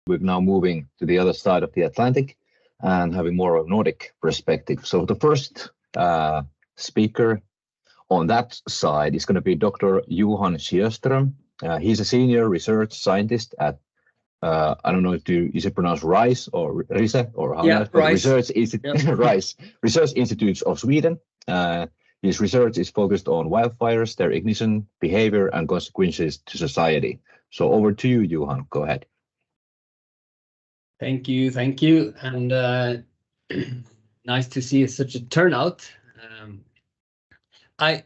we're now moving to the other side of the Atlantic and having more of a Nordic perspective. So the first speaker on that side is going to be Dr. Johan Sjöström. He's a senior research scientist at I don't know is it pronounced RISE or RISE or how RISE. RISE Research Institutes of Sweden. His research is focused on wildfires, their ignition, behavior, and consequences to society. So over to you, Johan. Go ahead. Thank you, and nice to see such a turnout. I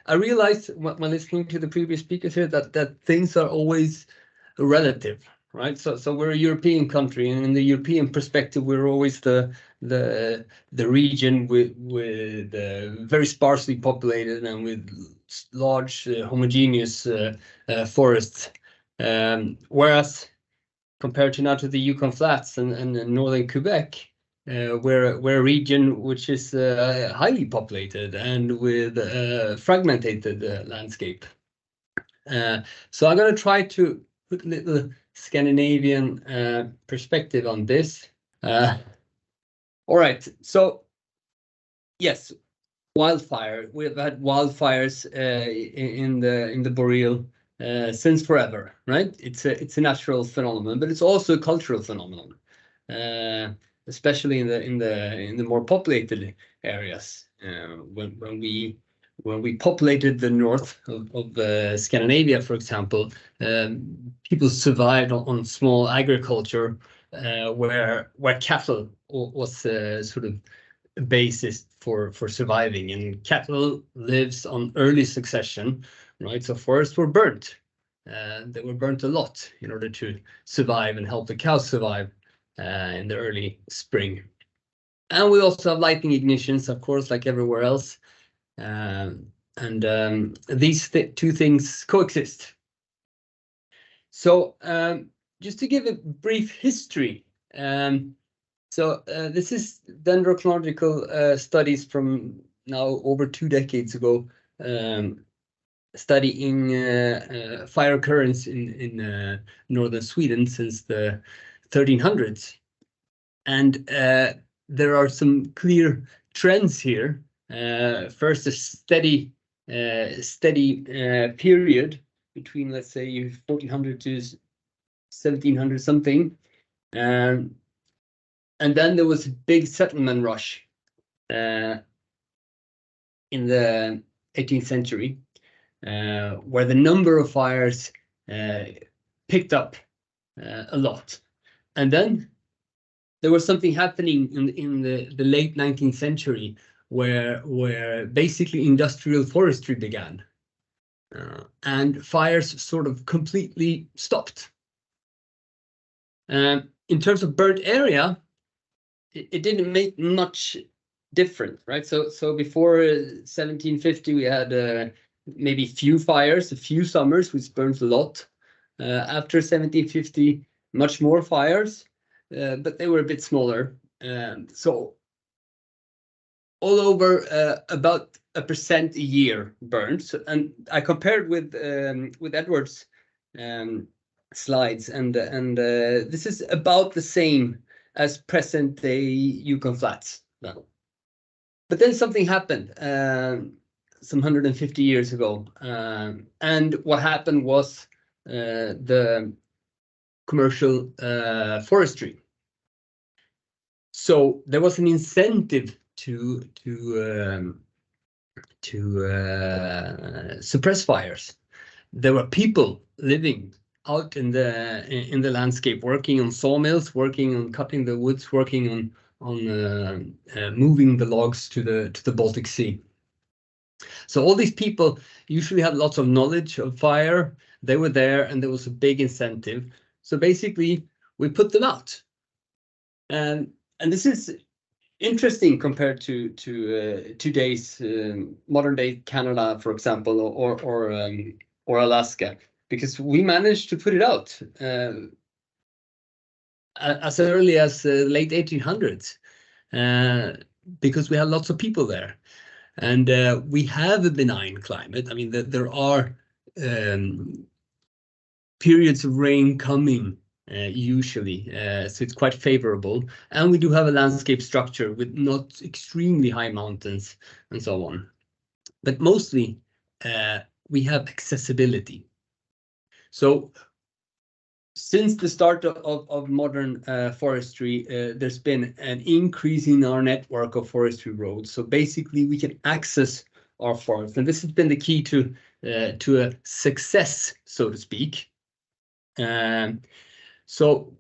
realized when listening to the previous speakers here that things are always relative, right? So we're a European country, and in the European perspective, we're always the region with very sparsely populated and with large homogeneous forests, whereas compared to now to the Yukon Flats and northern Quebec, we're a region which is highly populated and with a fragmented landscape. So I'm going to try to put a little Scandinavian perspective on this. All right, so yes, wildfire. We've had wildfires in the boreal since forever, right? It's a natural phenomenon, but it's also a cultural phenomenon, especially in the more populated areas. When we populated the north of Scandinavia, for example, people survived on small agriculture, where cattle was sort of a basis for surviving, and cattle lives on early succession, right? So forests were burnt. They were burnt a lot in order to survive and help the cows survive in the early spring. And we also have lightning ignitions, of course, like everywhere else. These two things coexist. So just to give a brief history, this is dendrochronological studies from now over 2 decades ago, studying fire occurrence in northern Sweden since the 1300s. And there are some clear trends here. First, a steady period between, let's say, 1400 to 1700 something, and then there was a big settlement rush in the 18th century, where the number of fires picked up a lot, and then there was something happening in the late 19th century where basically industrial forestry began, and fires sort of completely stopped. In terms of burnt area, it didn't make much difference, right? So before 1750, we had maybe few fires, a few summers, which burned a lot. After 1750, much more fires, but they were a bit smaller. So all over about 1% a year burned. So, and I compared with Edward's slides, and this is about the same as present day Yukon Flats now. But then something happened some 150 years ago, and what happened was the commercial forestry. So there was an incentive to suppress fires. There were people living out in the landscape, working on sawmills, working on cutting the woods, working on moving the logs to the Baltic Sea. So all these people usually had lots of knowledge of fire. They were there, and there was a big incentive. So basically, we put them out, and this is interesting compared to today's modern day Canada, for example, or Alaska, because we managed to put it out as early as late 1800s, because we had lots of people there, and we have a benign climate. I mean, there are periods of rain coming usually, so it's quite favorable. And we do have a landscape structure with not extremely high mountains and so on. But mostly we have accessibility. So since the start of modern forestry, there's been an increase in our network of forestry roads. So basically we can access our forest, and this has been the key to a success, so to speak. So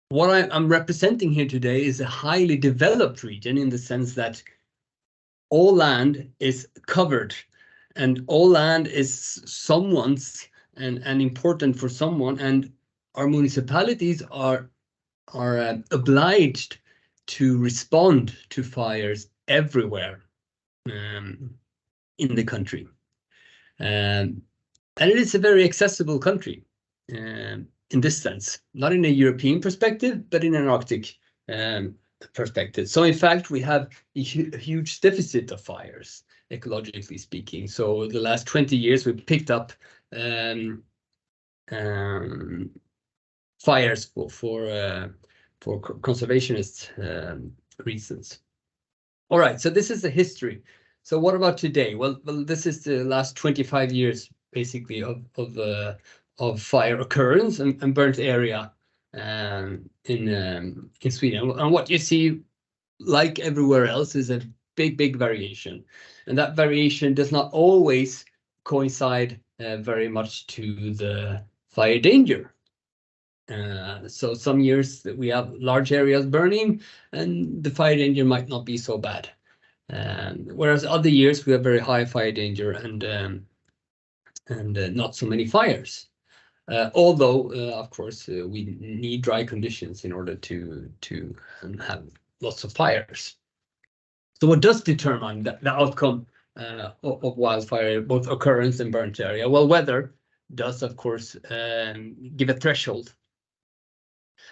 what I'm representing here today is a highly developed region, in the sense that all land is covered, and all land is someone's and important for someone, and our municipalities are obliged to respond to fires everywhere in the country. And it is a very accessible country in this sense, not in a European perspective, but in an Arctic perspective. So in fact, we have a huge deficit of fires, ecologically speaking. So the last 20 years, we've picked up fires for conservationist reasons. All right, so this is the history. So what about today? Well, this is the last 25 years, basically, of fire occurrence and burnt area in Sweden. And what you see, like everywhere else, is a big variation. And that variation does not always coincide very much to the fire danger. So some years we have large areas burning and the fire danger might not be so bad. Whereas other years we have very high fire danger and not so many fires. Although, of course, we need dry conditions in order to have lots of fires. So what does determine the outcome of wildfire, both occurrence and burnt area? Well, weather does, of course, give a threshold.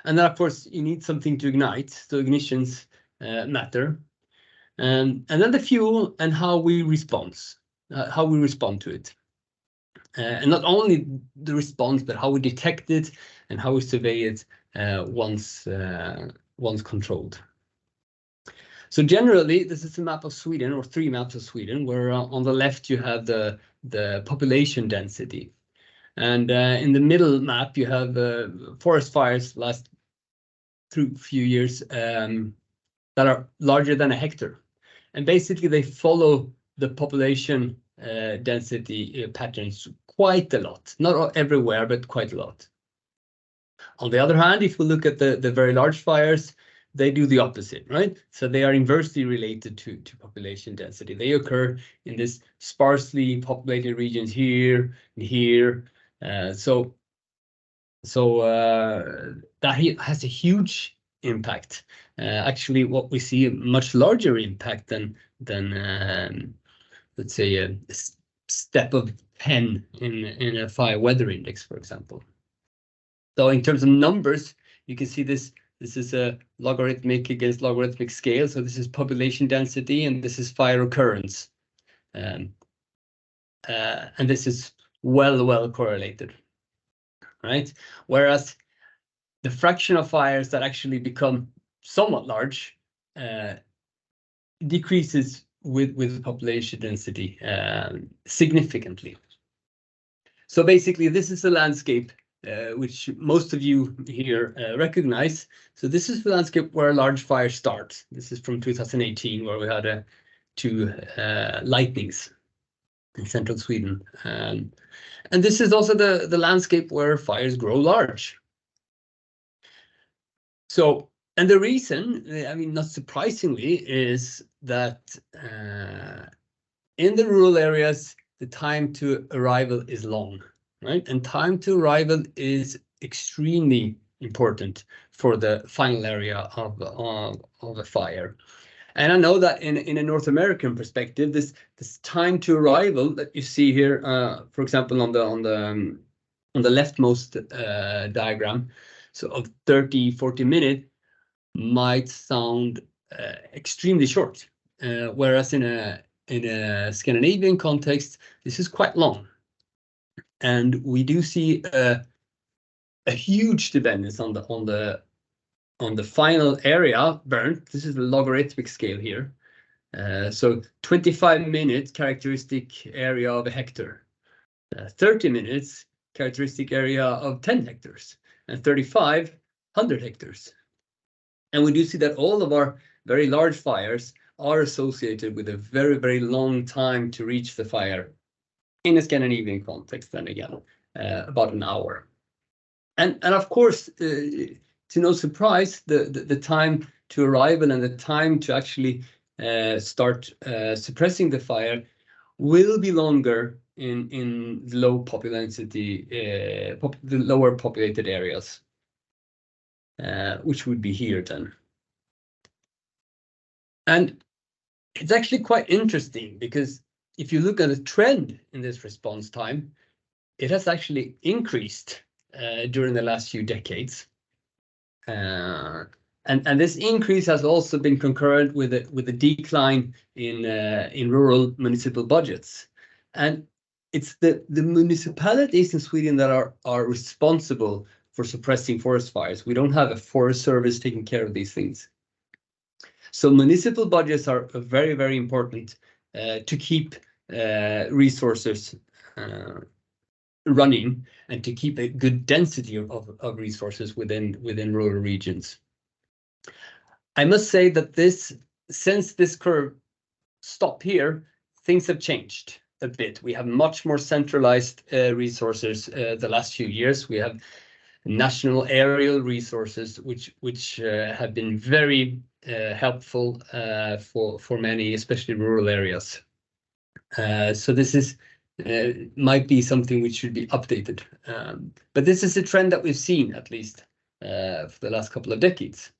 And then, of course, you need something to ignite, so ignitions matter. And then the fuel and how we respond to it. And not only the response, but how we detect it and how we survey it once controlled. So generally, this is a map of Sweden, or 3 maps of Sweden, where on the left you have the population density. And in the middle map, you have forest fires last few years that are larger than a hectare. And basically, they follow the population density patterns quite a lot. Not everywhere, but quite a lot. On the other hand, if we look at the very large fires, they do the opposite, right? So they are inversely related to population density. They occur in this sparsely populated regions here and here. So that has a huge impact. Actually, what we see a much larger impact than let's say a step of 10 in a fire weather index, for example. So in terms of numbers, you can see this is a logarithmic against logarithmic scale. So this is population density and this is fire occurrence. And this is well correlated, right? Whereas the fraction of fires that actually become somewhat large decreases with population density significantly. So basically, this is the landscape which most of you here recognize. So this is the landscape where a large fire starts. This is from 2018, where we had 2 lightnings in central Sweden. And this is also the landscape where fires grow large. So, and the reason, I mean, not surprisingly, is that in the rural areas, the time to arrival is long, right? And time to arrival is extremely important for the final area of a fire. And I know that in a North American perspective, this time to arrival that you see here, for example, on the leftmost diagram, so of 30-40 minutes, might sound extremely short, whereas in a Scandinavian context, this is quite long. And we do see a huge dependence on the final area burnt. This is the logarithmic scale here. So 25 minutes characteristic area of a hectare, 30 minutes characteristic area of 10 hectares, and 35, 100 hectares. And we do see that all of our very large fires are associated with a very, very long time to reach the fire. In a Scandinavian context, then again, about an hour. And of course, to no surprise, the time to arrival and the time to actually start suppressing the fire will be longer in low population density, the lower populated areas, which would be here then. And it's actually quite interesting, because if you look at the trend in this response time, it has actually increased during the last few decades. And this increase has also been concurrent with a decline in rural municipal budgets. And it's the municipalities in Sweden that are responsible for suppressing forest fires. We don't have a forest service taking care of these things. So municipal budgets are very, very important to keep resources running and to keep a good density of resources within rural regions. I must say that since this curve stopped here, things have changed a bit. We have much more centralized resources the last few years. We have national aerial resources, which have been very helpful for many, especially rural areas. So this is might be something which should be updated. But this is a trend that we've seen, at least for the last couple of decades.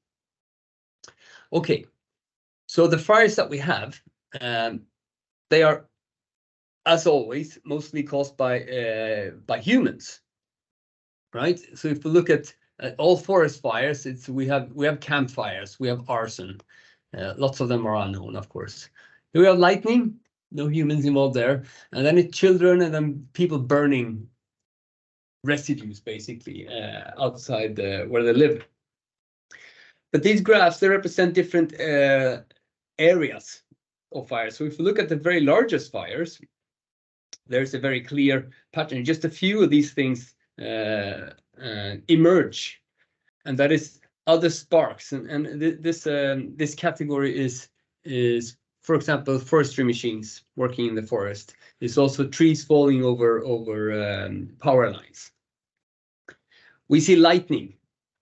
Okay, so the fires that we have, they are, as always, mostly caused by humans, right? So if we look at all forest fires, we have campfires, we have arson. Lots of them are unknown, of course. We have lightning, no humans involved there, and then it's children, and then people burning residues, basically, outside where they live. But these graphs, they represent different areas of fire. So if you look at the very largest fires, there's a very clear pattern. Just a few of these things emerge, and that is other sparks. And this category is, for example, forestry machines working in the forest. It's also trees falling over power lines. We see lightning.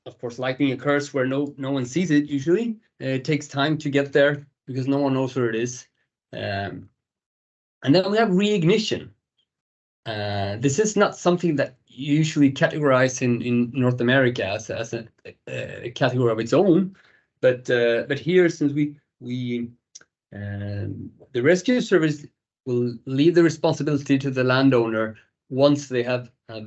Of course, lightning occurs where no one sees it usually. It takes time to get there because no one knows where it is. And then we have reignition. This is not something that you usually categorize in North America as a category of its own, but here, since the rescue service will leave the responsibility to the landowner once they have put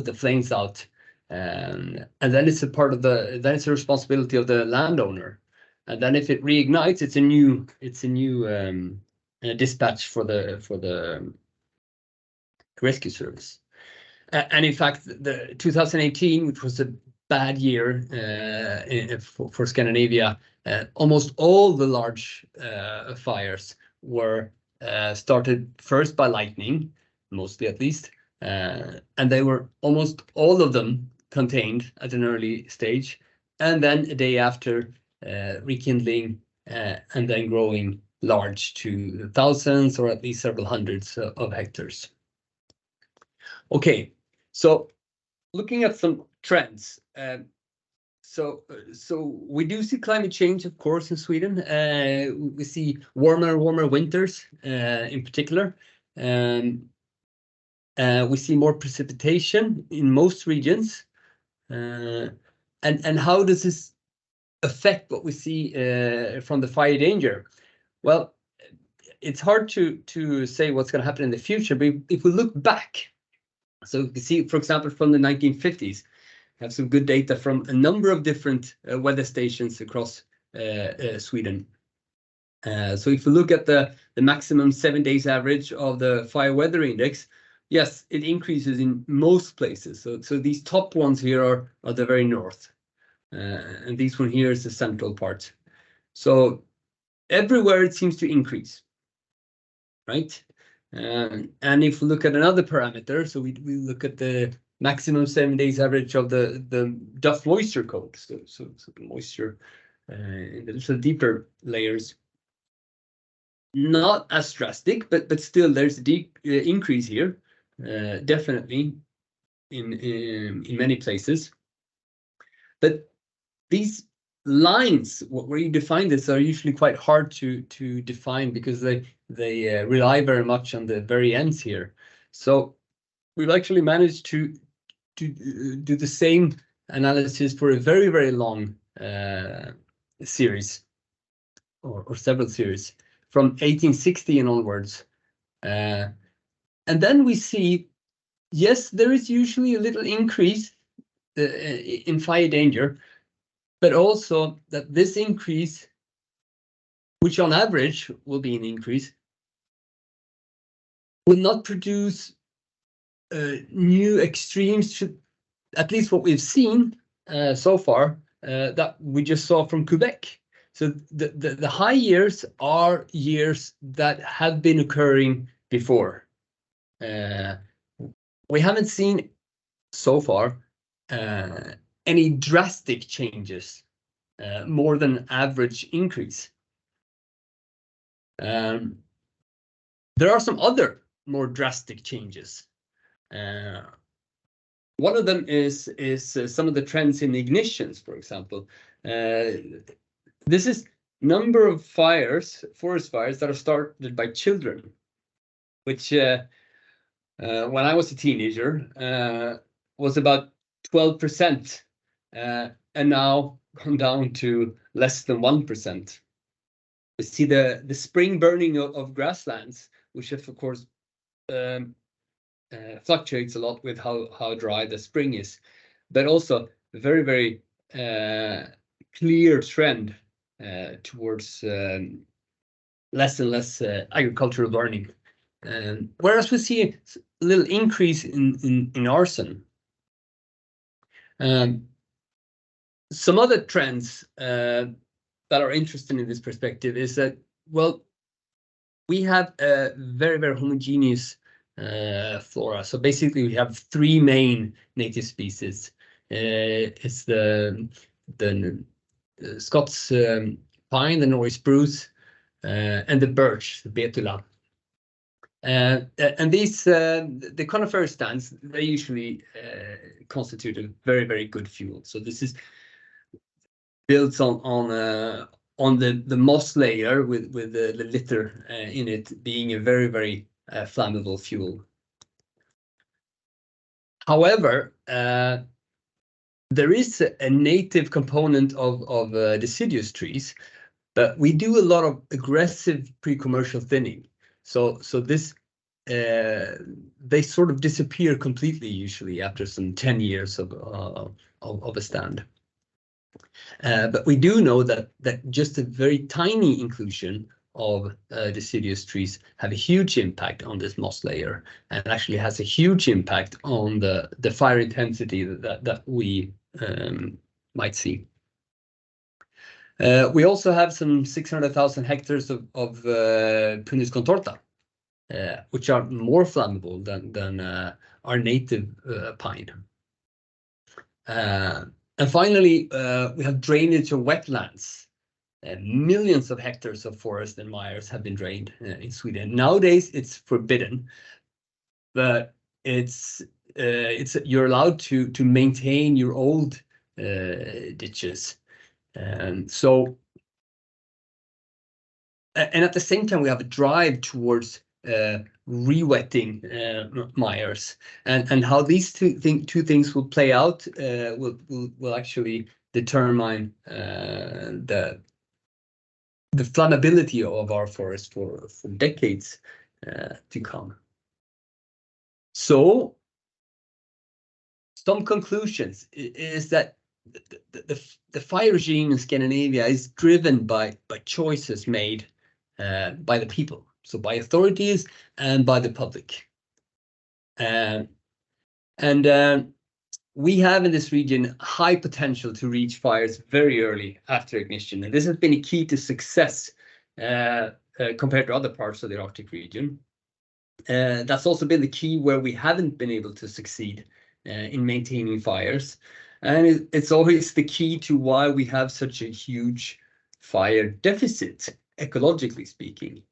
the flames out, and then it's a responsibility of the landowner. And then if it reignites, it's a new dispatch for the rescue service. And in fact, the 2018, which was a bad year for Scandinavia, almost all the large fires were started first by lightning, mostly at least, and they were almost all of them contained at an early stage, and then a day after rekindling and then growing large to thousands or at least several hundreds of hectares. Okay, so looking at some trends. So we do see climate change, of course, in Sweden. We see warmer winters in particular. We see more precipitation in most regions. And how does this affect what we see from the fire danger? Well, it's hard to say what's going to happen in the future, but if we look back, so you can see, for example, from the 1950s, we have some good data from a number of different weather stations across Sweden. So if you look at the maximum 7 days average of the fire weather index, yes, it increases in most places. So these top ones here are the very north, and this one here is the central part. So everywhere it seems to increase, right? And if we look at another parameter, so we look at the maximum 7 days average of the Duff moisture code, so the moisture in the little deeper layers. Not as drastic, but still there's a deep increase here, definitely in many places. But these lines, where you define this, are usually quite hard to define because they rely very much on the very ends here. So we've actually managed to do the same analysis for a very, very long series or several series from 1860 and onwards. And then we see, yes, there is usually a little increase in fire danger, but also that this increase, which on average will be an increase, will not produce new extremes, at least what we've seen so far, that we just saw from Quebec. So the high years are years that have been occurring before. We haven't seen so far any drastic changes, more than average increase. There are some other more drastic changes. One of them is some of the trends in ignitions, for example. This is number of fires, forest fires, that are started by children, which when I was a teenager was about 12%, and now gone down to less than 1%. We see the spring burning of grasslands, which of course fluctuates a lot with how dry the spring is, but also a very, very clear trend towards less and less agricultural burning. Whereas we see a little increase in arson. Some other trends that are interesting in this perspective is that, well, we have a very, very homogeneous flora. So basically we have three main native species. It's the Scots pine, the Norway spruce, and the birch, the betula. And these, the coniferous stands, they usually constitute a very, very good fuel. So this is built on the moss layer with the litter in it being a very, very flammable fuel. However, there is a native component of deciduous trees, but we do a lot of aggressive pre-commercial thinning. So this they sort of disappear completely usually after some 10 years of a stand. But we do know that just a very tiny inclusion of deciduous trees have a huge impact on this moss layer, and actually has a huge impact on the fire intensity that we might see. We also have some 600,000 hectares of Pinus contorta, which are more flammable than our native pine. And finally, we have drainage of wetlands. Millions of hectares of forest and mires have been drained in Sweden. Nowadays, it's forbidden, but you're allowed to maintain your old ditches. So, and at the same time, we have a drive towards re-wetting mires, and how these two things will play out will actually determine the flammability of our forest for decades to come. So, some conclusions is that the fire regime in Scandinavia is driven by choices made by the people, so by authorities and by the public. We have in this region high potential to reach fires very early after ignition. And this has been a key to success compared to other parts of the Arctic region. That's also been the key where we haven't been able to succeed in maintaining fires. And it's always the key to why we have such a huge fire deficit, ecologically speaking,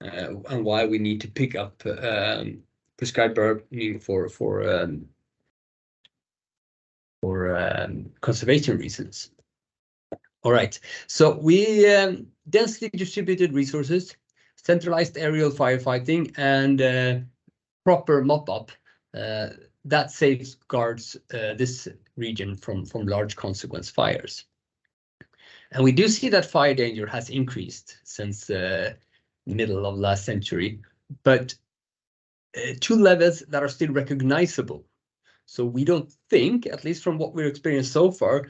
and why we need to pick up prescribed burning for conservation reasons. All right, so we densely distributed resources, centralized aerial firefighting, and proper mop-up that safeguards this region from large consequence fires. And we do see that fire danger has increased since the middle of last century, but to levels that are still recognizable. So we don't think, at least from what we've experienced so far,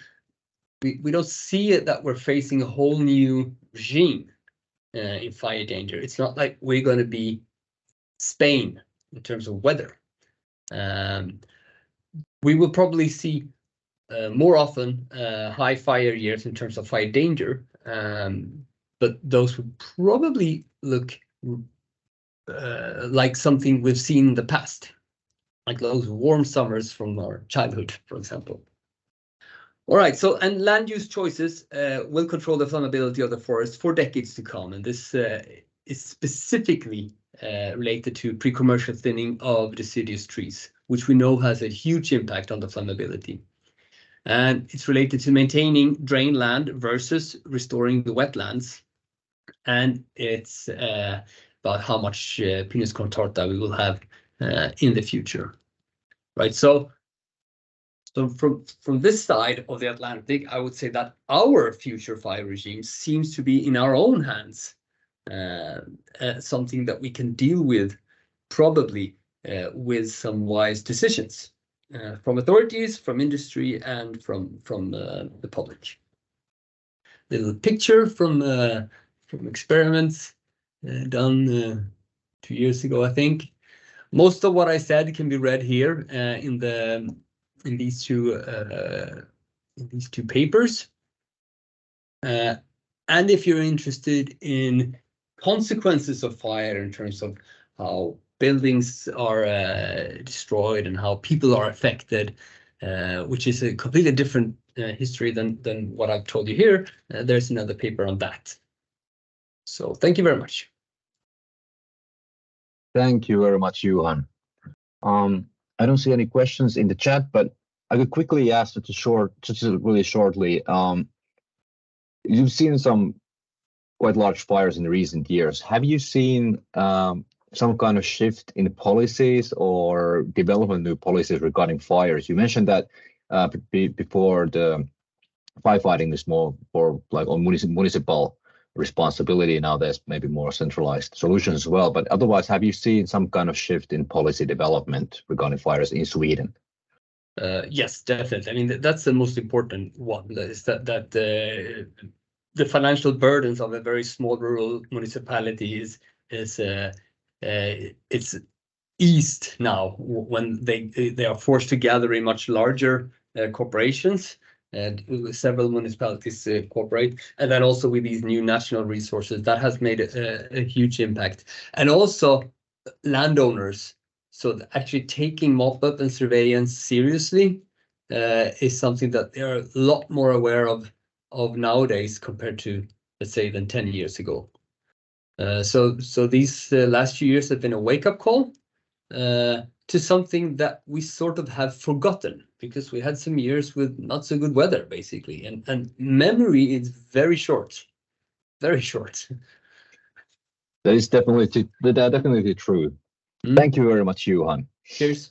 we don't see it that we're facing a whole new regime in fire danger. It's not like we're going to be Spain in terms of weather. We will probably see more often high fire years in terms of fire danger, but those would probably look like something we've seen in the past, like those warm summers from our childhood, for example. All right, so and land use choices will control the flammability of the forest for decades to come, and this is specifically related to pre-commercial thinning of deciduous trees, which we know has a huge impact on the flammability. And it's related to maintaining drain land versus restoring the wetlands. And it's about how much Pinus contorta we will have in the future, right? So from this side of the Atlantic, I would say that our future fire regime seems to be in our own hands, something that we can deal with probably with some wise decisions from authorities, from industry, and from the public. Little picture from experiments done 2 years ago, I think. Most of what I said can be read here in these two papers. And if you're interested in consequences of fire in terms of how buildings are destroyed and how people are affected, which is a completely different history than what I've told you here, there's another paper on that. So thank you very much. Thank you very much, Johan. I don't see any questions in the chat, but I could quickly ask just really shortly. You've seen some quite large fires in recent years. Have you seen some kind of shift in policies or development new policies regarding fires? You mentioned that before the firefighting is more for like on municipal responsibility. Now there's maybe more centralized solutions as well. But otherwise, have you seen some kind of shift in policy development regarding fires in Sweden? Yes, definitely. I mean, that's the most important one. Is that the financial burdens of a very small rural municipality is it's eased now when they are forced to gather in much larger corporations, and several municipalities cooperate, and then also with these new national resources that has made a huge impact, and also landowners. So actually taking mop-up and surveillance seriously is something that they are a lot more aware of nowadays compared to, let's say, than 10 years ago. So these last few years have been a wake-up call to something that we sort of have forgotten, because we had some years with not so good weather, basically, and memory is very short, very short. That is definitely true. Thank you very much, Johan. Cheers.